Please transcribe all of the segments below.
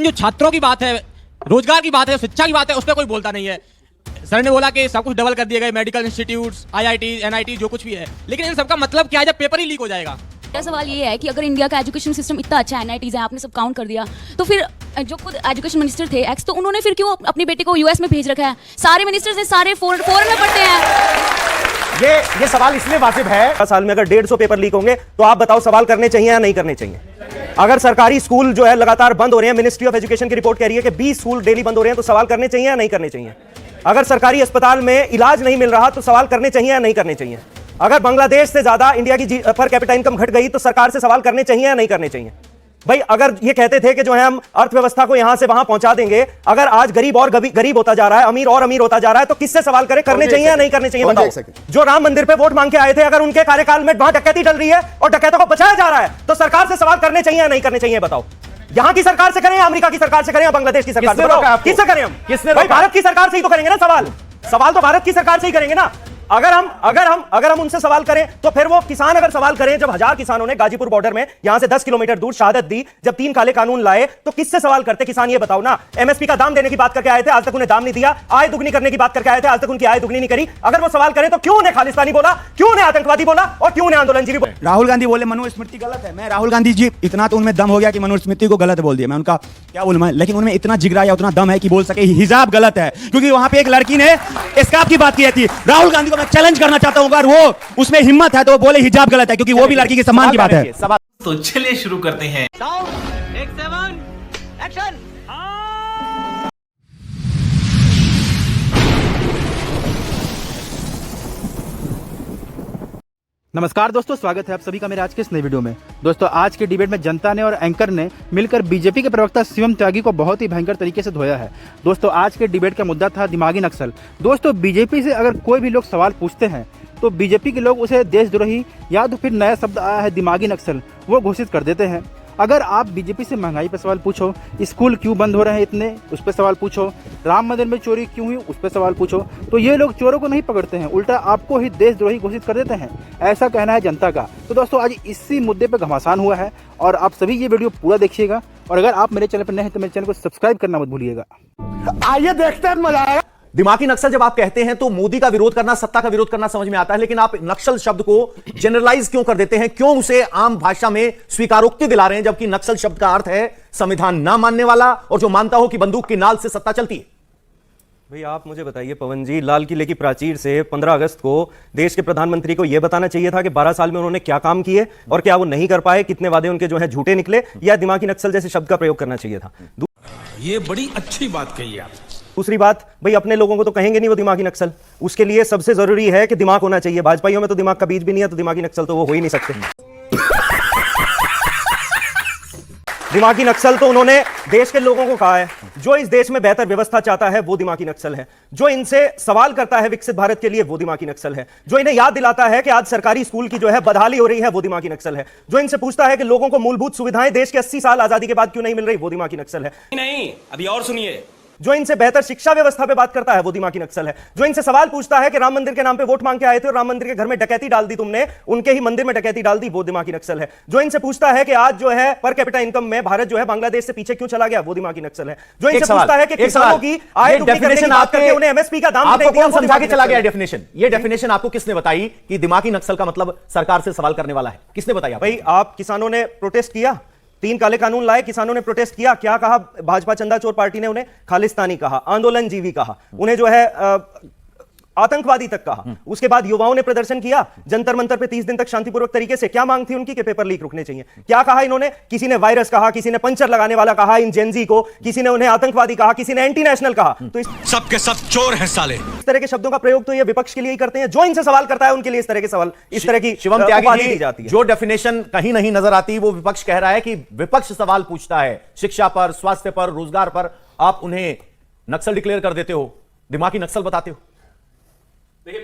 लेकिन जो छात्रों की बात है, रोजगार की बात है, शिक्षा की बात है, उस पर कोई बोलता नहीं है। सर ने बोला कि सब कुछ डबल कर दिए गए, मेडिकल इंस्टीट्यूट्स, IIT, NIT, जो कुछ भी है, लेकिन इन सबका मतलब क्या है जब पेपर ही लीक हो जाएगा? मेरा सवाल ये है कि अगर इंडिया का एजुकेशन सिस्टम इतना अच्छा है, NITs है, आपने सब काउंट कर दिया, तो फिर जो खुद एजुकेशन मिनिस्टर थे एक्स, तो उन्होंने फिर क्यों अपनी बेटी को US में भेज रखा है? सारे मिनिस्टर्स हैं, सारे फॉरेन में पढ़ते हैं। ये सवाल इसलिए वाजिब है, साल में अगर 150 पेपर लीक होंगे तो आप बताओ सवाल करने चाहिए या नहीं करने चाहिए? अगर सरकारी स्कूल जो है लगातार बंद हो रहे हैं, मिनिस्ट्री ऑफ एजुकेशन की रिपोर्ट कह रही है कि 20 स्कूल डेली बंद हो रहे हैं, तो सवाल करने चाहिए या नहीं करने चाहिए? अगर सरकारी अस्पताल में इलाज नहीं मिल रहा तो सवाल करने चाहिए या नहीं करने चाहिए? अगर बांग्लादेश से ज्यादा इंडिया की पर कैपिटा इनकम घट गई तो सरकार से सवाल करने चाहिए या नहीं करने चाहिए? भाई अगर ये कहते थे कि जो है हम अर्थव्यवस्था को यहां से वहां पहुंचा देंगे, अगर आज गरीब और गरीब होता जा रहा है, अमीर और अमीर होता जा रहा है, तो किससे सवाल करें? करने चाहिए या नहीं करने चाहिए? बताओ। जो राम मंदिर पे वोट मांग के आए थे, अगर उनके कार्यकाल में वहां डकैती चल रही है और डकैतों को बचाया जा रहा है, तो सरकार से सवाल करने चाहिए या नहीं करने चाहिए? बताओ। यहां की सरकार से करें या अमेरिका की सरकार से करें या बांग्लादेश की सरकार से? किससे करें हम? भाई भारत की सरकार से ही तो करेंगे ना सवाल तो भारत की सरकार से ही करेंगे ना। अगर हम उनसे सवाल करें तो फिर वो किसान अगर सवाल करें, जब 1000 किसानों ने गाजीपुर बॉर्डर में यहां से 10 किलोमीटर दूर शहादत दी, जब 3 काले कानून लाए, तो किससे सवाल करते किसान? ये बताओ ना। MSP का दाम देने की बात करके आए थे, आज तक उन्हें दाम नहीं दिया। आय दुगनी करने की बात करके आए थे, आज तक उनकी आय दुगनी नहीं करी। अगर वो सवाल करें तो क्यों उन्हें खालिस्तानी बोला, क्यों उन्हें आतंकवादी बोला और क्यों उन्हें आंदोलनजीवी बोला? राहुल गांधी बोले मनुस्मृति गलत है। मैं राहुल गांधी जी इतना तो उनमें दम हो गया कि मनुस्मृति को गलत बोल दिया, मैं उनका क्या बोलूं, लेकिन उनमें इतना जिगरा या उतना दम है कि बोल सके हिजाब गलत है, क्योंकि वहां पे एक लड़की ने स्कार्फ की बात की थी। राहुल गांधी को मैं चैलेंज करना चाहता हूं, अगर वो उसमें हिम्मत है तो वो बोले हिजाब गलत है, क्योंकि वो भी लड़की के सम्मान की बात है। तो चलिए शुरू करते हैं। नमस्कार दोस्तों, स्वागत है आप सभी का मेरे आज के इस नई वीडियो में। दोस्तों आज के डिबेट में जनता ने और एंकर ने मिलकर बीजेपी के प्रवक्ता शिवम त्यागी को बहुत ही भयंकर तरीके से धोया है। दोस्तों आज के डिबेट का मुद्दा था दिमागी नक्सल। दोस्तों बीजेपी से अगर कोई भी लोग सवाल पूछते हैं तो बीजेपी के लोग उसे देशद्रोही या तो फिर नया शब्द आया है दिमागी नक्सल, वो घोषित कर देते हैं। अगर आप बीजेपी से महंगाई पर सवाल पूछो, स्कूल क्यों बंद हो रहे हैं इतने, उस पर सवाल पूछो, राम मंदिर में चोरी क्यों हुई, उस पर सवाल पूछो, तो ये लोग चोरों को नहीं पकड़ते हैं, उल्टा आपको ही देशद्रोही घोषित कर देते हैं। ऐसा कहना है जनता का। तो दोस्तों आज इसी मुद्दे पर घमासान हुआ है और आप सभी ये वीडियो पूरा देखिएगा। और अगर आप मेरे चैनल पर नए हैं तो मेरे चैनल को सब्सक्राइब करना मत भूलिएगा। आइए देखते हैं, मजा आएगा। दिमागी नक्सल जब आप कहते हैं तो मोदी का विरोध करना, सत्ता का विरोध करना समझ में आता है, लेकिन आप नक्सल शब्द को जनरलाइज क्यों कर देते हैं? क्यों उसे आम भाषा में स्वीकारोक्ति दिला रहे हैं, जबकि नक्सल शब्द का अर्थ है संविधान ना मानने वाला और जो मानता हो कि बंदूक की नाल से सत्ता चलती है। भाई आप मुझे बताइए पवन जी, लाल किले की प्राचीर से 15 अगस्त को देश के प्रधानमंत्री को यह बताना चाहिए था कि 12 साल में उन्होंने क्या काम किए और क्या वो नहीं कर पाए, कितने वादे उनके जो है झूठे निकले, या दिमागी नक्सल जैसे शब्द का प्रयोग करना चाहिए था? ये बड़ी अच्छी बात कही आप। दूसरी बात, भाई अपने लोगों को तो कहेंगे नहीं वो दिमागी नक्सल, उसके लिए सबसे जरूरी है कि दिमाग होना चाहिए। भाजपाइयों में तो दिमाग का बीज भी नहीं है, तो दिमागी नक्सल तो वो हो ही नहीं सकते। दिमागी नक्सल तो उन्होंने देश के लोगों को कहा है। जो इस देश में बेहतर व्यवस्था चाहता है वो दिमागी नक्सल है। जो इनसे सवाल करता है विकसित भारत के लिए वो दिमागी नक्सल है। जो इन्हें याद दिलाता है कि आज सरकारी स्कूल की जो है बदहाली हो रही है वो दिमागी नक्सल है। जो इनसे पूछता है कि लोगों को मूलभूत सुविधाएं देश के 80 साल आजादी के बाद क्यों नहीं मिल रही, वो दिमागी नक्सल है। नहीं, अभी और सुनिए। जो इनसे बेहतर शिक्षा व्यवस्था पे बात करता है वो दिमागी नक्सल है। जो इनसे सवाल पूछता है कि राम मंदिर के नाम पे वोट मांग के आए थे और राम मंदिर के घर में डकैती डाल दी तुमने, उनके ही मंदिर में डकैती डाल दी, वो दिमागी नक्सल है। जो इनसे पूछता है कि आज जो है पर कैपिटा इनकम में भारत जो है बांग्लादेश से पीछे क्यों चला गया, वो दिमागी नक्सल है। जो इनसे पूछता है कि किसानों की आय दुगनी करने की बात करके उन्हें MSP का दाम नहीं दिया, समझा के चला गया डेफिनेशन। ये डेफिनेशन आपको किसने बताई कि दिमागी नक्सल का मतलब सरकार से सवाल करने वाला है? किसने बताया? भाई आप किसानों ने प्रोटेस्ट किया, 3 काले कानून लाए, किसानों ने प्रोटेस्ट किया, क्या कहा भाजपा चंदा चोर पार्टी ने? उन्हें खालिस्तानी कहा, आंदोलनजीवी कहा, उन्हें जो है आतंकवादी तक कहा। उसके बाद युवाओं ने प्रदर्शन किया जंतर मंतर पे 30 दिन तक शांतिपूर्वक तरीके से। क्या मांग थी उनकी कि पेपर लीक रुकने चाहिए? क्या कहा इन्होंने? किसी ने वायरस कहा, किसी ने पंचर लगाने वाला कहा इन जेनजी को, किसी ने उन्हें आतंकवादी कहा, किसी ने एंटी नेशनल कहा। तो इस सब के सब चोर हैं साले। इस तरह के शब्दों का प्रयोग तो ये विपक्ष के लिए ही करते हैं। जो इनसे सवाल करता है उनके लिए इस तरह के सवाल, इस तरह की शिवम उपाधि त्यागी दी जाती है। जो डेफिनेशन कहीं नहीं नजर आती वो विपक्ष कह रहा है कि विपक्ष सवाल पूछता है शिक्षा पर, स्वास्थ्य पर, रोजगार पर, आप उन्हें नक्सल डिक्लेयर कर देते हो, दिमागी नक्सल बताते हो। देखिए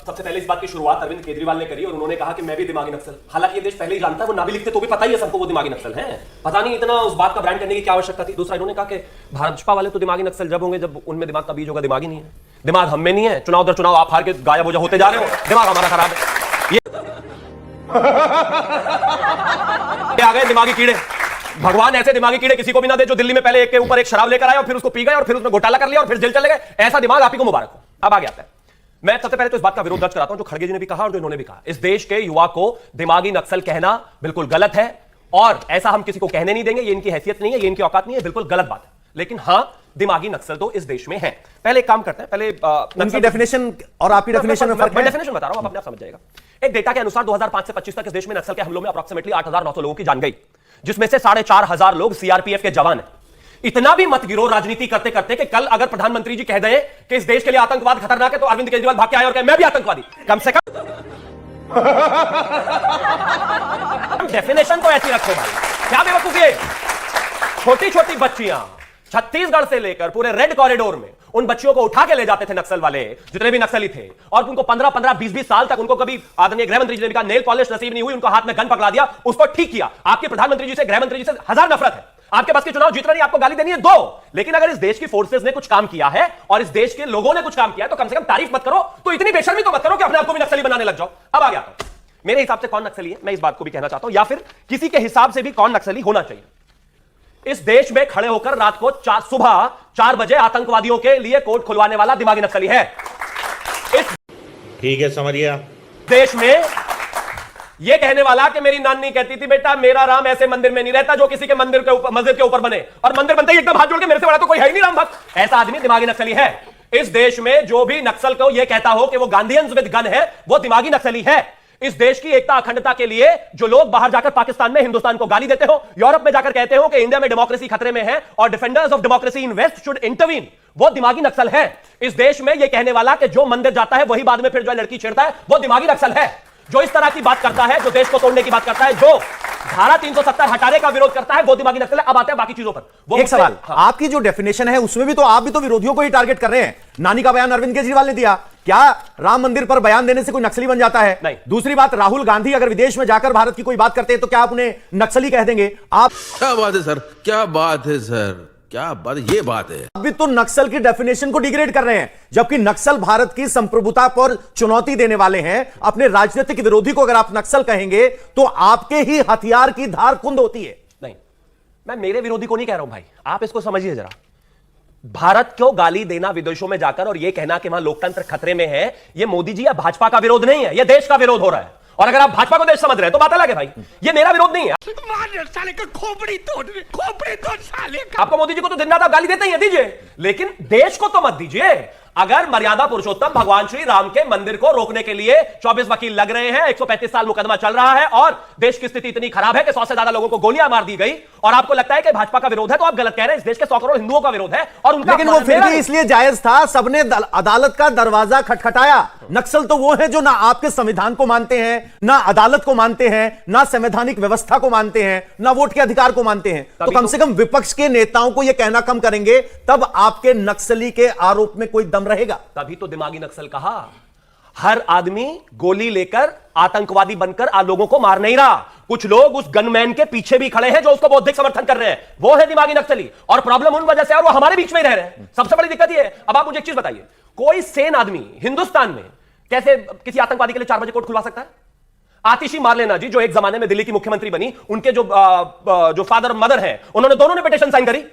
सबसे पहले इस बात की शुरुआत अरविंद केजरीवाल ने करी और उन्होंने कहा कि मैं भी दिमागी नक्सल। हालांकि ये देश पहले ही जानता है, वो ना भी लिखते तो भी पता ही है सबको वो दिमागी नक्सल हैं। पता नहीं इतना उस बात का ब्रांड करने की क्या आवश्यकता थी। दूसरा इन्होंने कहा कि भाजपा वाले तो दिमागी नक्सल जब होंगे जब उनमें दिमाग का बीज होगा। दिमागी नहीं है, दिमाग हम में नहीं है। चुनाव दर चुनाव आप हार के गायब हो होते जा रहे हो, दिमाग हमारा खराब है। ये आ गए दिमागी कीड़े। भगवान ऐसे दिमागी कीड़े किसी को भी ना दे जो दिल्ली में पहले एक के ऊपर एक शराब लेकर आए और फिर उसको पी गए और फिर उसमें घोटाला कर लिया और फिर जेल चले गए। ऐसा दिमाग आप ही को मुबारक हो। अब आगे आता है, मैं सबसे पहले तो इस बात का विरोध दर्ज कराता हूं जो खड़गे जी ने भी कहा और जो इन्होंने भी कहा, इस देश के युवा को दिमागी नक्सल कहना बिल्कुल गलत है और ऐसा हम किसी को कहने नहीं देंगे। ये इनकी हैसियत नहीं है, ये इनकी औकात नहीं है, बिल्कुल गलत बात है। लेकिन हां, दिमागी नक्सल तो इस देश में है। पहले एक काम करते हैं, पहले उनकी डेफिनेशन और आपकी डेफिनेशन में फर्क मैं है। डेफिनेशन बता रहा हूं, आप अपने आप समझ जाएगा। एक डेटा के अनुसार 2005 से 25 तक इस देश में नक्सल के हमलों में अप्रॉक्सिमेटली 8,900 लोगों की जान गई, जिसमें से 4,500 लोग सीआरपीएफ के जवान हैं। इतना भी मत गिरो राजनीति करते करते कि कल अगर प्रधानमंत्री जी कह दें कि इस देश के लिए आतंकवाद खतरनाक है तो अरविंद केजरीवाल भाग के आए और कहे मैं भी आतंकवादी। कम से कम डेफिनेशन तो ऐसी रखो भाई, क्या बेवकूफी है। छोटी छोटी बच्चियां छत्तीसगढ़ से लेकर पूरे रेड कॉरिडोर में उन बच्चियों को उठा के ले जाते थे नक्सल वाले, जितने भी नक्सली थे, और उनको 15-15, 20-20 साल तक उनको कभी आदरणीय गृहमंत्री जी ने भी कहा नेल पॉलिश नसीब नहीं हुई, उनको हाथ में गन पकड़ा दिया, उसको ठीक किया। आपके प्रधानमंत्री जी से, गृहमंत्री जी से हजार नफरत है। आपके पास के चुनाव जीतना नहीं, आपको गाली देनी है दो, लेकिन अगर इस देश की फोर्सेस ने कुछ काम किया है और इस देश के लोगों ने कुछ काम किया है तो कम से कम तारीफ मत करो, तो इतनी बेशर्मी तो मत करो कि अपने आप को भी नक्सली बनाने लग जाओ। अब आ गया मेरे हिसाब से कौन नक्सली है, मैं इस बात को भी कहना चाहता हूं, या फिर किसी के हिसाब से भी कौन नक्सली होना चाहिए। इस देश में खड़े होकर रात को सुबह 4 बजे आतंकवादियों के लिए कोर्ट खुलवाने वाला दिमागी नक्सली है। इस ठीक है, समझ गया। देश में यह कहने वाला कि मेरी नानी कहती थी बेटा मेरा राम ऐसे मंदिर में नहीं रहता जो किसी के मंदिर के ऊपर, मस्जिद के ऊपर बने, और मंदिर बनते ही एकदम हाथ जोड़ के मेरे से बड़ा तो कोई है ही नहीं राम भक्त, ऐसा आदमी दिमागी नक्सली है। इस देश में जो भी नक्सल को यह कहता हो कि वो गांधीयंस विद गन है, वो दिमागी नक्सली है। इस देश की एकता अखंडता के लिए जो लोग बाहर जाकर पाकिस्तान में हिंदुस्तान को गाली देते हो, यूरोप में जाकर कहते हो कि इंडिया में डेमोक्रेसी खतरे में है और defenders of democracy in west should intervene, वो दिमागी नक्सल है। इस देश में यह कहने वाला कि जो मंदिर जाता है वही बाद में फिर जो लड़की छेड़ता है, वो दिमागी नक्सल है। जो इस तरह की बात करता है, जो देश को तोड़ने की बात करता है, जो धारा 370 हटाने का विरोध करता है, वो दिमागी नक्सल है। अब आते हैं बाकी चीजों पर। वो एक सवाल, आपकी जो डेफिनेशन है उसमें भी तो आप भी तो विरोधियों को ही टारगेट कर रहे हैं। नानी का बयान अरविंद केजरीवाल ने दिया, क्या राम मंदिर पर बयान देने से कोई नक्सली बन जाता है? नहीं। दूसरी बात, राहुल गांधी अगर विदेश में जाकर भारत की कोई बात करते हैं तो क्या आप उन्हें नक्सली कह देंगे? आप क्या बात है सर, क्या बात है सर, क्या बात, ये बात है। अभी तो नक्सल की डेफिनेशन को डिग्रेड कर रहे हैं, जबकि नक्सल भारत की संप्रभुता पर चुनौती देने वाले हैं। अपने राजनीतिक विरोधी को अगर आप नक्सल कहेंगे तो आपके ही हथियार की धार कुंद होती है। नहीं, मैं मेरे विरोधी को नहीं कह रहा हूं भाई, आप इसको समझिए जरा। भारत को गाली देना विदेशों में जाकर और यह कहना कि वहां लोकतंत्र खतरे में है, यह मोदी जी या भाजपा का विरोध नहीं है, यह देश का विरोध हो रहा है। और अगर आप भाजपा को देश समझ रहे हैं तो बात अलग है भाई, ये मेरा विरोध नहीं है। साले का खोपड़ी तोड़ साले का। आपको मोदी जी को तो दिन रात आप गाली देते ही हैं, दीजिए, लेकिन देश को तो मत दीजिए। अगर मर्यादा पुरुषोत्तम भगवान श्री राम के मंदिर को रोकने के लिए 24 वकील लग रहे हैं, 135 साल मुकदमा चल रहा है और देश की स्थिति इतनी खराब है कि 100 से ज्यादा लोगों को गोलियां मार दी गई, और आपको लगता है कि भाजपा का विरोध है, तो आप गलत कह रहे हैं। इस देश के 100 करोड़ हिंदुओं का विरोध है और उनका, लेकिन वो फिर भी इसलिए जायज था, सबने अदालत का दरवाजा खटखटाया। नक्सल तो वो है जो ना आपके संविधान को मानते हैं, ना अदालत को मानते हैं, ना संवैधानिक व्यवस्था को मानते हैं, ना वोट के अधिकार को मानते हैं। तो कम से कम विपक्ष के नेताओं को यह कहना कम करेंगे, तब आपके नक्सली के आरोप में कोई दम रहेगा। तभी तो दिमागी नक्सल कहा। हर आदमी गोली लेकर आतंकवादी बनकर लोगों को मार नहीं रहा। कुछ लोग उस गनमैन के पीछे भी खड़े हैं जो उसको बौद्धिक समर्थन कर रहे हैं, वो है दिमागी नक्सली। और प्रॉब्लम उन वजह से, और वो हमारे बीच में ही रह रहे हैं। सबसे बड़ी दिक्कत ये है। अब आप मुझे एक चीज बताइए, कोई सेन आदमी हिंदुस्तान में कैसे किसी आतंकवादी के लिए 4 बजे कोर्ट खुलवा सकता है? आतिशी मारलेना जी, जो एक जमाने में दिल्ली की मुख्यमंत्री बनी, उनके जो फादर और मदर हैं, उन्होंने दोनों ने पिटीशन साइन करी।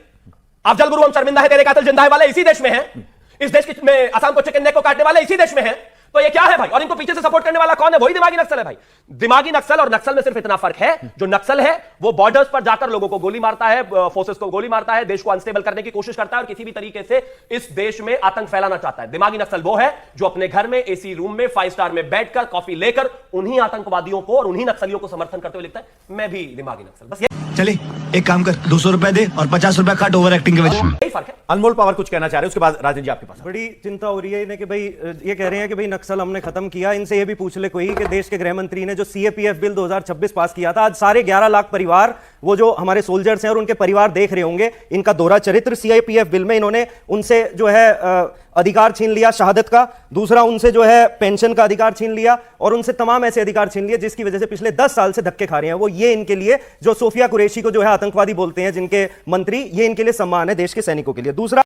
अफजल गुरु हम शर्मिंदा है, तेरे कातिल जिंदा है वाले इसी देश में हैं। इस देश में असम को चिकन नेक को काटने वाले इसी देश में हैं। तो ये क्या है भाई? और इनको पीछे से सपोर्ट करने वाला कौन है? वही दिमागी नक्सल है भाई। दिमागी नक्सल और नक्सल में सिर्फ इतना फर्क है, जो नक्सल है वो बॉर्डर्स पर जाकर लोगों को गोली मारता है, फोर्सेस को गोली मारता है, देश को अनस्टेबल करने की कोशिश करता है और किसी भी तरीके से इस देश में आतंक फैलाना चाहता है। दिमागी नक्सल वो है जो अपने घर में एसी रूम में 5 स्टार में बैठकर कॉफी लेकर उन्हीं आतंकवादियों को और उन्हीं नक्सलियों को समर्थन करते हुए लिखता है मैं भी दिमागी नक्सल। बस चले एक काम कर, 200 रुपए दे और 50 रुपए काट ओवर एक्टिंग के वजह। यही फर्क है। अनमोल पवार कुछ कहना चाह रहे हैं, उसके बाद राजन जी आपके पास। बड़ी चिंता हो रही है इन्हें कि भाई ये कह रहे हैं कि भाई नक्सल हमने खत्म किया। इनसे ये भी पूछ ले कोई कि देश के गृह मंत्री ने जो सीएपीएफ बिल 2026 पास किया था, आज सारे 11 लाख परिवार, वो जो हमारे सोल्जर्स हैं और उनके परिवार देख रहे होंगे इनका दोहरा चरित्र। सीएपीएफ बिल में इन्होंने उनसे जो है अधिकार छीन लिया शहादत का, दूसरा उनसे जो है पेंशन का अधिकार छीन लिया और उनसे तमाम ऐसे अधिकार छीन लिए जिसकी वजह से पिछले 10 साल से धक्के खा रहे हैं वो। ये इनके लिए जो सोफिया कुरैशी को जो है आतंकवादी बोलते हैं जिनके मंत्री, ये इनके लिए सम्मान है देश के सैनिकों के लिए। दूसरा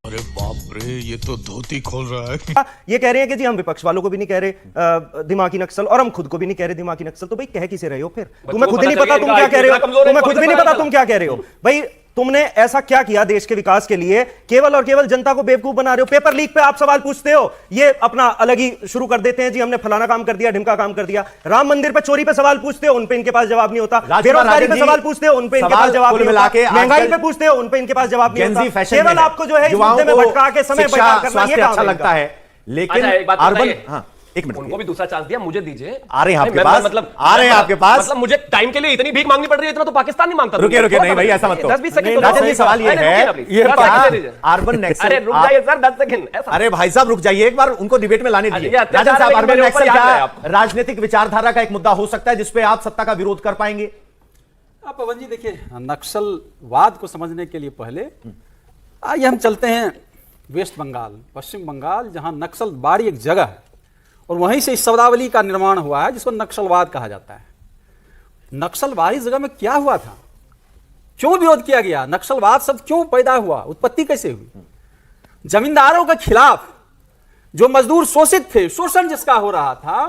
रे, ये तो धोती खोल रहा है। ये कह रहे हैं कि जी हम विपक्ष वालों को भी नहीं कह रहे दिमागी नक्सल, और हम खुद को भी नहीं कह रहे दिमागी नक्सल। तो भाई कह किसे रहे हो फिर? तुम्हें खुद नहीं पता तुम क्या कह रहे हो, तुम्हें खुद भी नहीं पता तुम क्या कह रहे हो। भाई तुमने ऐसा क्या किया देश के विकास के लिए? केवल और केवल जनता को बेवकूफ बना रहे हो। पेपर लीक पे आप सवाल पूछते हो, ये अपना अलग ही शुरू कर देते हैं, जी हमने फलाना काम कर दिया, ढिमका काम कर दिया। राम मंदिर पे चोरी पे सवाल पूछते हो, उन पे इनके पास जवाब नहीं होता। बेरोजगारी पे सवाल पूछते हो, उन पे इनके पास जवाब नहीं होता। महंगाई पे पूछते हो, उन पे इनके पास जवाब नहीं होता। केवल आपको जो है इस मुद्दे में भटका के समय बर्बाद करना ये अच्छा लगता है। लेकिन अर्बन, एक मिनट, उनको भी दूसरा चांस दिया, मुझे दीजिए। आ रहे हैं आपके पास, मतलब आ रहे हैं आपके पास। मतलब मुझे टाइम के लिए इतनी भीख मांगनी पड़ रही है, इतना तो पाकिस्तान नहीं मांगता। रुके रुके, नहीं भाई ऐसा मत करो। 10-20 सेकंड। राजन जी सवाल ये है, ये अर्बन नक्सल, अरे रुक जाइए सर 10 सेकंड। अरे भाई साहब रुक जाइए, एक बार उनको डिबेट में लाने दीजिए। राजन साहब, अर्बन नक्सल क्या राजनीतिक विचारधारा का एक मुद्दा हो सकता है जिसपे आप सत्ता का विरोध कर पाएंगे? आप पवन जी देखिए, नक्सलवाद को समझने के लिए पहले आइए हम चलते हैं वेस्ट बंगाल, पश्चिम बंगाल, जहां नक्सलबाड़ी एक जगह है और वहीं से इस शब्दावली का निर्माण हुआ है जिसको नक्सलवाद कहा जाता है। नक्सलबाड़ी जगह में क्या हुआ था, क्यों विरोध किया गया, नक्सलवाद शब्द क्यों पैदा हुआ, उत्पत्ति कैसे हुई? जमींदारों के खिलाफ जो मजदूर शोषित थे, शोषण जिसका हो रहा था,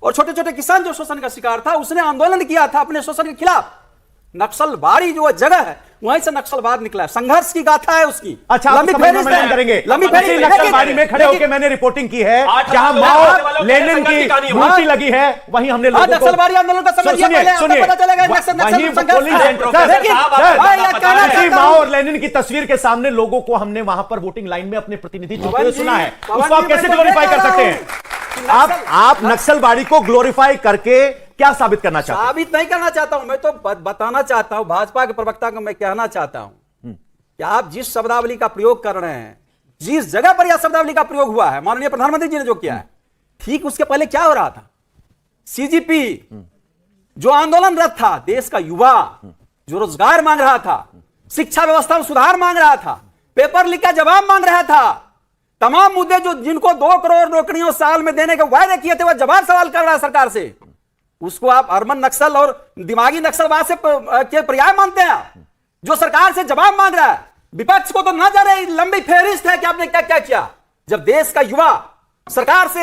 और छोटे छोटे किसान जो शोषण का शिकार था, उसने आंदोलन किया था अपने शोषण के खिलाफ। नक्सलबाड़ी जो जगह है वहीं से नक्सलवाद निकला है, संघर्ष की गाथा है उसकी। अच्छा, लंबी फेरी करेंगे। नक्सलबाड़ी में खड़े होकर मैंने रिपोर्टिंग की है, जहां माओ लेनिन की मूर्ति लगी है, वहीं हमने लोगों को नक्सलबाड़ी आंदोलन का समझिए, पहले पता चलेगा माओ और लेनिन की तस्वीर के सामने लोगों को हमने वहां पर वोटिंग लाइन में अपने प्रतिनिधि चुनते हुए सुना है। उसको आप कैसे ग्लोरीफाई कर सकते हैं? आप नक्सलबाड़ी को ग्लोरीफाई करके क्या साबित करना चाहते हैं? साबित नहीं करना चाहता हूं, मैं तो बताना चाहता हूं, भाजपा के प्रवक्ता को मैं कहना चाहता हूं कि आप जिस शब्दावली का प्रयोग कर रहे हैं, जिस जगह पर यह शब्दावली का प्रयोग हुआ है, माननीय प्रधानमंत्री जी ने जो किया है, ठीक उसके पहले क्या हो रहा था? सीजीपी जो आंदोलनरत था, देश का युवा जो रोजगार मांग रहा था, शिक्षा व्यवस्था में सुधार मांग रहा था, पेपर लीक का जवाब मांग रहा था, तमाम मुद्दे जो जिनको 2 करोड़ नौकरियों साल में देने के वायदे किए थे, वह जवाब सवाल कर रहा है सरकार से। उसको आप अर्बन नक्सल और दिमागी नक्सलवाद से के पर्याय मानते हैं, जो सरकार से जवाब मांग रहा है। विपक्ष को तो ना जा रही लंबी फेहरिस्त है कि आपने क्या क्या किया। जब देश का युवा सरकार से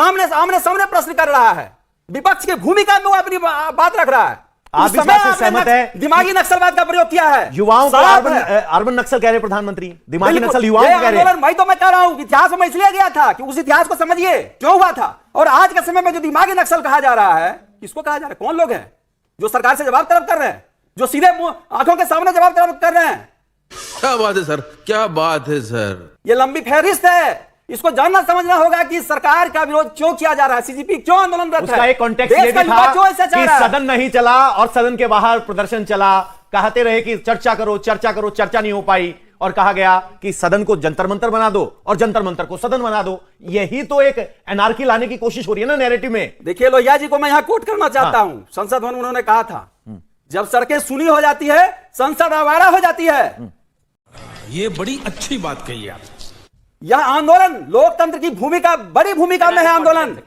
आमने सामने प्रश्न कर रहा है, विपक्ष की भूमिका में वो अपनी बात रख रहा है, आप इस बात से सहमत है? दिमागी नक्सलवाद का प्रयोग किया है, युवाओं को अर्बन नक्सल कह रहे प्रधानमंत्री, दिमागी नक्सल युवाओं को कह रहे हैं। मैं तो मैं कह रहा हूं इतिहास में इसलिए गया था कि उस इतिहास को समझिए क्यों हुआ था। और आज के समय में जो दिमागी नक्सल कहा जा रहा है, किसको कहा जा रहा है? कौन लोग हैं जो सरकार से जवाब तलब कर रहे हैं, जो सीधे आंखों के सामने जवाब तलब कर रहे हैं? क्या बात है सर, क्या बात है सर। ये लंबी फहरिस्त है, इसको जानना समझना होगा कि सरकार का विरोध क्यों किया जा रहा है, सीजीपी क्यों आंदोलनरत है। उसका एक कॉन्टेक्स्ट ये भी था कि सदन नहीं चला और सदन के बाहर प्रदर्शन चला, कहते रहे कि चर्चा करो चर्चा करो, चर्चा नहीं हो पाई, और कहा गया कि सदन को जंतर मंतर बना दो और जंतर मंतर को सदन बना दो। यही तो एक एनार्की लाने की कोशिश हो रही है ना नैरेटिव में। देखिए लोहिया जी को मैं यहां कोट करना चाहता हूं, संसद भवन उन्होंने कहा था, जब सड़कें सुनी हो जाती है, संसद आवारा हो जाती है। ये बड़ी अच्छी बात कही आप। यह आंदोलन लोकतंत्र की भूमिका, बड़ी भूमिका में है आंदोलन।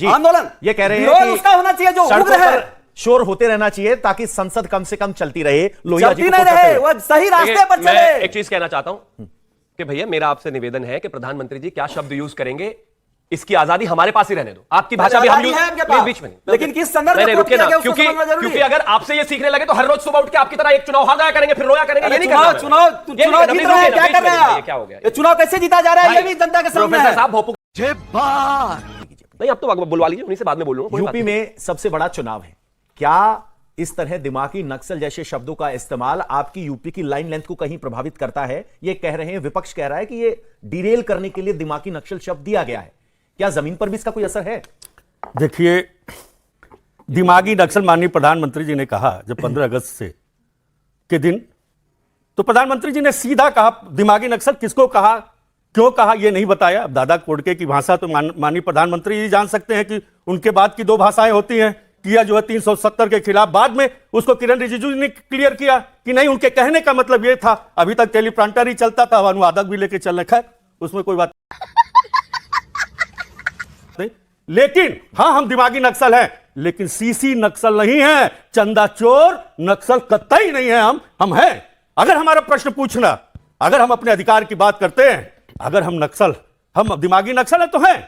आंदोलन ये कह रहे हैं कि उसका होना चाहिए जो उग्र है, शोर होते रहना चाहिए ताकि संसद कम से कम चलती रहे, लोहिया जी नहीं रहे, वह सही रास्ते पर चले। मैं एक चीज कहना चाहता हूं कि भैया मेरा आपसे निवेदन है कि प्रधानमंत्री जी क्या शब्द यूज करेंगे, इसकी आजादी हमारे पास ही रहने दो, आपकी भाषा भी हम यूज बीच में नहीं। लेकिन किस संदर्भ में रुके ना, क्योंकि अगर आपसे ये सीखने लगे तो हर रोज सुबह उठ के आपकी तरह एक चुनाव हार जाया करेंगे, फिर रोया करेंगे। ये नहीं करना। चुनाव जीत रहे हैं, क्या कर रहे हैं, क्या हो गया? चुनाव कैसे जीता जा रहा है, ये भी जनता के सामने है। नहीं, अब तो बुलवा लीजिए, उन्हीं से बाद में बोल लूंगा। यूपी में सबसे बड़ा चुनाव है, क्या इस तरह दिमागी नक्सल जैसे शब्दों का इस्तेमाल आपकी यूपी की लाइन लेंथ को कहीं प्रभावित करता है? ये कह रहे हैं, विपक्ष कह रहा है कि ये डिरेल करने के लिए दिमागी नक्सल शब्द दिया गया है, क्या जमीन पर भी इसका कोई असर है? देखिए, दिमागी नक्सल माननीय प्रधानमंत्री जी ने कहा जब 15 अगस्त से के दिन, तो प्रधानमंत्री जी ने सीधा कहा दिमागी नक्सल किसको कहा, क्यों कहा, यह नहीं बताया। अब दादा कोडके की भाषा तो माननीय प्रधानमंत्री जी जान सकते हैं कि उनके बाद की 2 भाषाएं होती हैं। किया जो है 370 के खिलाफ, बाद में उसको किरण रिजिजू ने क्लियर किया कि नहीं, उनके कहने का मतलब यह था। अभी तक टेलीप्रॉम्प्टर ही चलता था, अनुवादक भी लेके चल रखा है, उसमें कोई बात नहीं। लेकिन हाँ, हम दिमागी नक्सल हैं, लेकिन सीसी नक्सल नहीं है, चंदा चोर नक्सल कतई नहीं है। हम हैं। अगर हमारा प्रश्न पूछना, अगर हम अपने अधिकार की बात करते हैं अगर हम दिमागी नक्सल है तो हैं।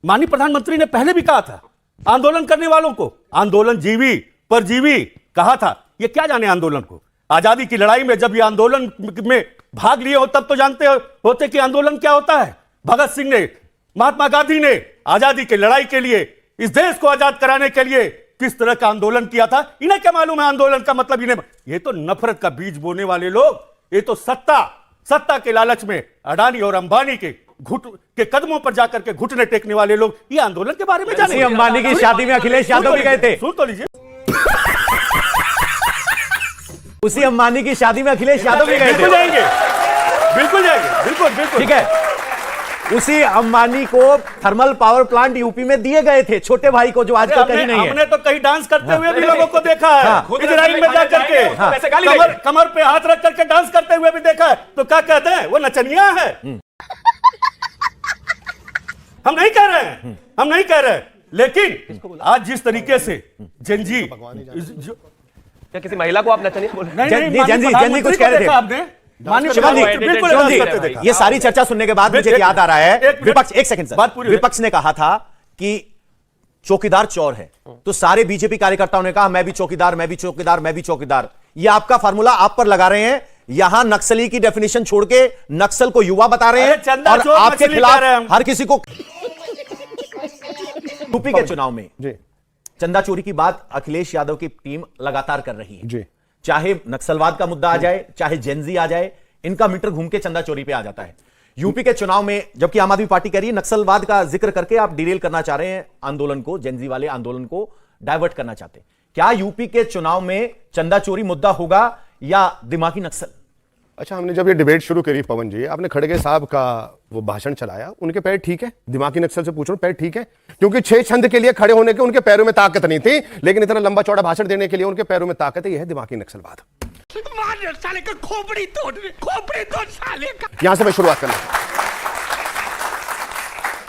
माननीय प्रधानमंत्री ने पहले भी कहा था आंदोलन करने वालों को आंदोलन जीवी परजीवी कहा था। ये क्या जाने आंदोलन को। आजादी की लड़ाई में जब ये आंदोलन में भाग लिए हो तब तो जानते होते कि आंदोलन क्या होता है। भगत सिंह ने, महात्मा गांधी ने आजादी की लड़ाई के लिए, इस देश को आजाद कराने के लिए किस तरह का आंदोलन किया था। इन्हें क्या मालूम है आंदोलन का मतलब। इन्हें ये तो नफरत का बीज बोने वाले लोग, ये तो सत्ता के लालच में अडानी और अंबानी के कदमों पर जाकर के घुटने टेकने वाले लोग ये आंदोलन के बारे में जाने। अंबानी की शादी में अखिलेश यादव भी गए थे। सुन तो लीजिए। उसी अंबानी की शादी में अखिलेश यादव भी गए थे। बिल्कुल जाएंगे, बिल्कुल। ठीक है, उसी अंबानी को थर्मल पावर प्लांट यूपी में दिए गए थे, छोटे भाई को, जो आजकल कहीं नहीं है। हमने तो कहीं डांस करते हुए भी लोगों को देखा है। इजराइल में जाकर के कमर पे हाथ रख करके डांस करते हुए भी देखा है। तो क्या कहते हैं, वो नचनिया है। हम नहीं कह रहे हैं, लेकिन आज जिस तरीके से जेनजी, क्या किसी महिला को आप नचनिया बोल रहे हैं? जेनजी कुछ कह रहे थे आपने। ये सारी चर्चा सुनने के बाद मुझे याद आ रहा है, विपक्ष, एक सेकंड सर, विपक्ष ने कहा था कि चौकीदार चोर है, तो सारे बीजेपी कार्यकर्ताओं ने कहा मैं भी चौकीदार, मैं भी चौकीदार, मैं भी चौकीदार। ये आपका फार्मूला आप पर लगा रहे हैं। यहां नक्सली की डेफिनेशन छोड़ के नक्सल को युवा बता रहे हैं और आपके खिलाफ हर किसी को। यूपी के चुनाव में चंदा चोरी की बात अखिलेश यादव की टीम लगातार कर रही है। चाहे नक्सलवाद का मुद्दा आ जाए, चाहे जेनजी आ जाए, इनका मीटर घूम के चंदा चोरी पे आ जाता है। यूपी के चुनाव में जबकि आम आदमी पार्टी कह रही है नक्सलवाद का जिक्र करके आप डिरेल करना चाह रहे हैं आंदोलन को, जेनजी वाले आंदोलन को डाइवर्ट करना चाहते हैं। क्या यूपी के चुनाव में चंदा चोरी मुद्दा होगा या दिमागी नक्सल? अच्छा, हमने जब ये डिबेट शुरू करी पवन जी, आपने खड़गे साहब का वो भाषण चलाया, उनके पैर ठीक है? दिमागी नक्सल से पूछ रहा हूं, पैर ठीक है? क्योंकि 6 छंद के लिए खड़े होने के उनके पैरों में ताकत नहीं थी, लेकिन इतना लंबा चौड़ा भाषण देने के लिए उनके पैरों में ताकत है। यह है दिमागी नक्सलवाद। साले का खोपड़ी तोड़ साले का। यहां से मैं शुरुआत करना।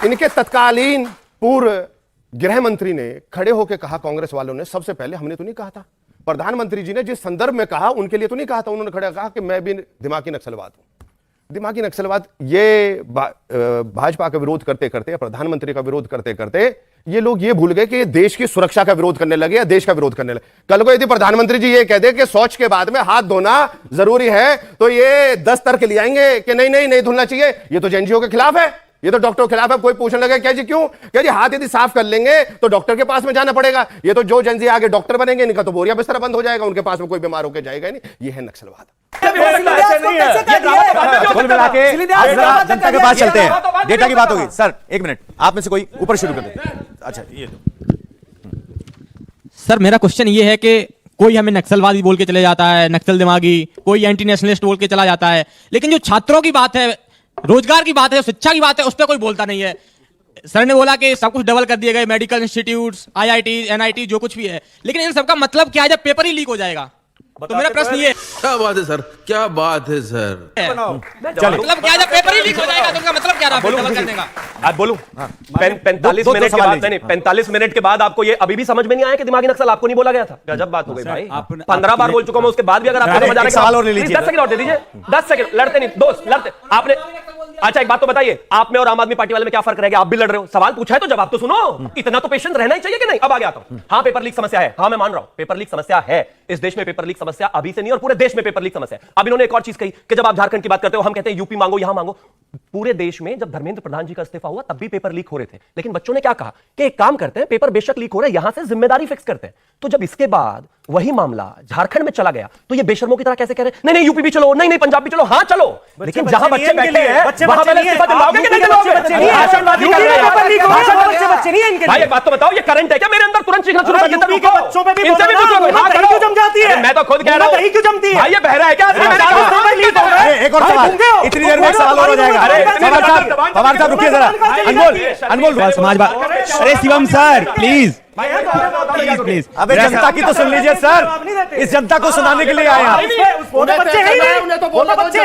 इनके तत्कालीन पूर्व गृह मंत्री ने खड़े होकर कहा, कांग्रेस वालों ने, सबसे पहले हमने तो नहीं कहा था, प्रधानमंत्री जी ने जिस संदर्भ में कहा उनके लिए तो नहीं कहा था, उन्होंने खड़ा कहा कि मैं भी दिमागी नक्सलवाद हूं। दिमागी नक्सलवाद ये भाजपा का विरोध करते करते, प्रधानमंत्री का विरोध करते करते ये लोग ये भूल गए कि देश की सुरक्षा का विरोध करने लगे या देश का विरोध करने लगे। कल को यदि प्रधानमंत्री जी ये कह दे कि शौच के बाद में हाथ धोना जरूरी है, तो ये 10 तर्क ले आएंगे कि नहीं धुलना चाहिए। ये तो जेएनजीओ के खिलाफ है, ये तो डॉक्टर के खिलाफ है। कोई पूछने लगे क्या जी क्यों? क्या जी हाथ यदि साफ कर लेंगे तो डॉक्टर के पास में जाना पड़ेगा। ये तो जो जेएनजी आगे डॉक्टर बनेंगे, इनका तो बोरिया बिस्तर बंद हो जाएगा, उनके पास में कोई बीमार होकर जाएगा नहीं। ये है नक्सलवाद। जनता के पास चलते हैं, डेटा की बात होगी। सर 1 मिनट, आप में से कोई ऊपर शुरू कर दे। अच्छा, ये सर मेरा क्वेश्चन ये है कि कोई हमें नक्सलवादी बोल के चले जाता है, नक्सल दिमागी, कोई एंटी नेशनलिस्ट बोल के चला जाता है, लेकिन जो छात्रों की बात है, रोजगार की बात है, शिक्षा की बात है, उस पर कोई बोलता नहीं है। सर ने बोला कि सब कुछ डबल कर दिए गए, मेडिकल इंस्टीट्यूट्स, IIT, NIT जो कुछ भी है, लेकिन इन सबका मतलब क्या है जब पेपर ही लीक हो जाएगा? तो मेरा प्रश्न ये, क्या बात है सर, क्या बात है सर। मतलब क्या जब पेपर ही लीक हो जाएगा तो उसका मतलब क्या रहा डबल करने का? आप बोलूं 45 मिनट के बाद, नहीं 45 मिनट के बाद आपको ये अभी भी समझ में नहीं आया कि दिमागी नक्सल आपको नहीं बोला गया था? गजब बात हो गई भाई, 15 बार बोल चुका हूं, उसके बाद भी अगर आपको समझ आ रहा है। सवाल और ले लीजिए, 10 सेकंड और दे दीजिए। 10 सेकंड लड़ते नहीं दोस्त, लड़ते आपने। अच्छा एक बात तो बताइए, आप में और आम आदमी पार्टी वाले में क्या फर्क रह गया? आप भी लड़ रहे हो, सवाल पूछा है तो जवाब तो सुनो। इतना तो पेशेंस रहना ही चाहिए कि नहीं? अब आगे आता हूं। हाँ पेपर लीक समस्या है, हाँ मैं मान रहा हूं पेपर लीक समस्या है। इस देश में पेपर लीक समस्या अभी से नहीं, और पूरे देश में पेपर लीक समस्या है। अब इन्होंने एक और चीज कही कि जब आप झारखंड की बात करते हो, हम कहते हैं यूपी मांगो, यहां मांगो। पूरे देश में जब धर्मेंद्र प्रधान जी का इस्तीफा हुआ तब भी पेपर लीक हो रहे थे, लेकिन बच्चों ने क्या कहा कि एक काम करते हैं, पेपर बेशक लीक हो रहे हैं, यहां से जिम्मेदारी फिक्स करते हैं। तो जब इसके बाद वही मामला झारखंड में चला गया तो ये बेशर्मों की तरह कैसे कह रहे हैं नहीं यूपी भी चलो, नहीं पंजाब भी चलो? हाँ चलो, लेकिन जहां बच्चे बैठे हैं वहां पहले इस्तीफा दिलवाओगे कि नहीं दिलवाओगे? भाषणबाजी कर रहे हैं भाई। एक बात तो बताओ, ये करंट है क्या? मेरे अंदर तुरंत सीखना शुरू कर देता हूं। बच्चों पे भी इनसे भी पूछो, हां क्यों जम जाती है? मैं तो खुद कह रहा हूं, दही क्यों जमती है भाई? ये बहरा है क्या? एक और सवाल, इतनी देर में एक सवाल और हो जाएगा। पवार साहब रुकिए जरा। अनमोल समाजवाद, अरे शिवम सर प्लीज प्लीज। अबे जनता की तो सुन लीजिए सर, इस जनता को सुनाने के लिए आए आप। बच्चे हैं ही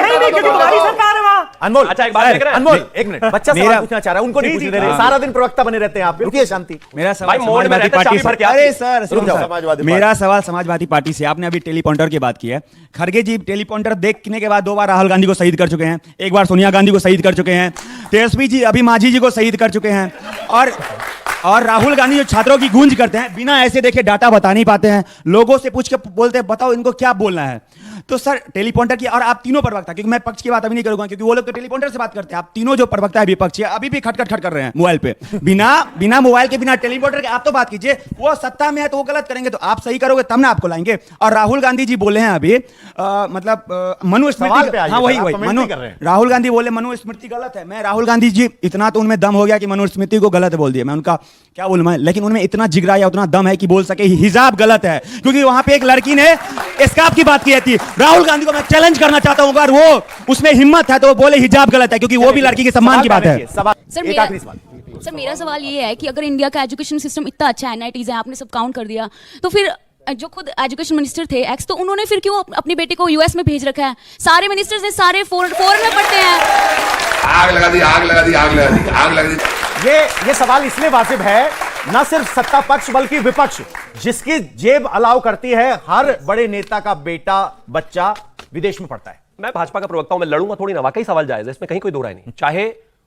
नहीं, क्योंकि तुम्हारी सरकार है वहां। अनमोल, अच्छा, एक बात देख रहे हैं? अनमोल, एक मिनट, बच्चा सवाल मेरा- पूछना चाह रहा है, उनको नहीं जी, पूछने जी, दे रहे, हाँ। सारा दिन प्रवक्ता बने रहते हैं आप, रुकिए शांति। मेरा सवाल भाई, मोड में समाजवादी रहते हैं, पार्टी चाबी भर के से। आती अरे है। सर, रुक जाओ, सर, समाजवादी मेरा सवाल समाजवादी पार्टी से। आपने अभी टेलीपॉइंटर की बात की है। खड़गे जी टेलीपॉइंटर देखने के बाद 2 बार राहुल गांधी को शहीद कर चुके हैं, 1 बार सोनिया गांधी को शहीद कर चुके हैं, तेजस्वी जी अभी मांझी जी को शहीद कर चुके हैं, और राहुल गांधी जो छात्रों की गूंज करते हैं, बिना ऐसे देखे डाटा बता नहीं पाते हैं, लोगों से पूछ के बोलते हैं बताओ इनको क्या बोलना है। तो सर टेलीपॉइंटर की, और आप तीनों प्रवक्ता, क्योंकि मैं पक्ष की बात अभी नहीं करूंगा क्योंकि वो लोग तो टेलीपॉइंटर से बात करते हैं, आप तीनों जो प्रवक्ता है विपक्षी अभी भी खटखट कर रहे हैं मोबाइल पे, बिना मोबाइल के, बिना टेलीपॉइंटर के। आप तो बात कीजिए, वो सत्ता में है तो वो गलत करेंगे, तो आप सही करोगे तब ना आपको लाएंगे। और राहुल गांधी जी बोले हैं अभी सवाल पे आइए, वही आप वही कमेंट नहीं कर रहे हैं। राहुल गांधी बोले मनुस्मृति गलत है। मैं राहुल गांधी जी इतना तो उनमें दम हो गया कि मनुस्मृति को गलत बोल दिया, मैं उनका क्या बोलूं मैं, लेकिन उनमें इतना जिगरा या उतना दम है कि बोल सके हिजाब गलत है, क्योंकि वहां पे एक लड़की ने स्कार्फ की बात की थी। राहुल गांधी को मैं चैलेंज करना चाहता हूं, अगर वो उसमें हिम्मत है तो वो बोले हिजाब गलत है, क्योंकि वो भी लड़की के सम्मान की बात है। सर मेरा सवाल ये है कि अगर इंडिया का एजुकेशन सिस्टम इतना अच्छा है, एनआईटीज है, आपने सब काउंट कर दिया, तो फिर जो खुद एजुकेशन मिनिस्टर थे एक्स, तो उन्होंने फिर क्यों अपनी बेटी को यूएस में भेज रखा है? सारे मिनिस्टर्स ने सारे फॉरेन में पढ़ते हैं। आग लगा दी, आग लगा दी, आग लगा दी, आग लगा दी। ये सवाल इसलिए वाजिब है, न सिर्फ सत्ता पक्ष बल्कि विपक्ष, जिसकी जेब अलाउ करती है, हर बड़े नेता का बेटा बच्चा विदेश में पढ़ता है। मैं भाजपा का प्रवक्ता हूं, मैं लड़ूंगा थोड़ी ना, वाकई सवाल जायज है, इसमें कहीं कोई दो राय नहीं। चाहे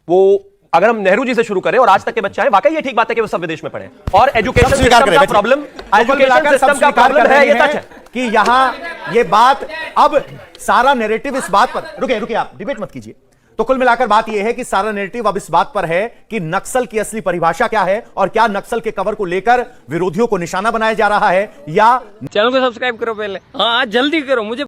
वो, अगर हम नेहरू जी से शुरू करें और आज तक के बच्चे हैं, वाकई ये ठीक बात है कि वो सब विदेश में पढ़े, और एजुकेशन सिस्टम का प्रॉब्लम, एजुकेशन सिस्टम का प्रॉब्लम है, ये सच है कि यहां ये बात, अब सारा नैरेटिव इस बात पर, रुके आप डिबेट मत कीजिए। तो कुल मिलाकर बात यह है कि सारा नैरेटिव अब इस बात पर है कि नक्सल की असली परिभाषा क्या है, और क्या नक्सल के कवर को लेकर विरोधियों को निशाना बनाया जा रहा है, या चैनल को सब्सक्राइब करो पहले, हाँ जल्दी करो, मुझे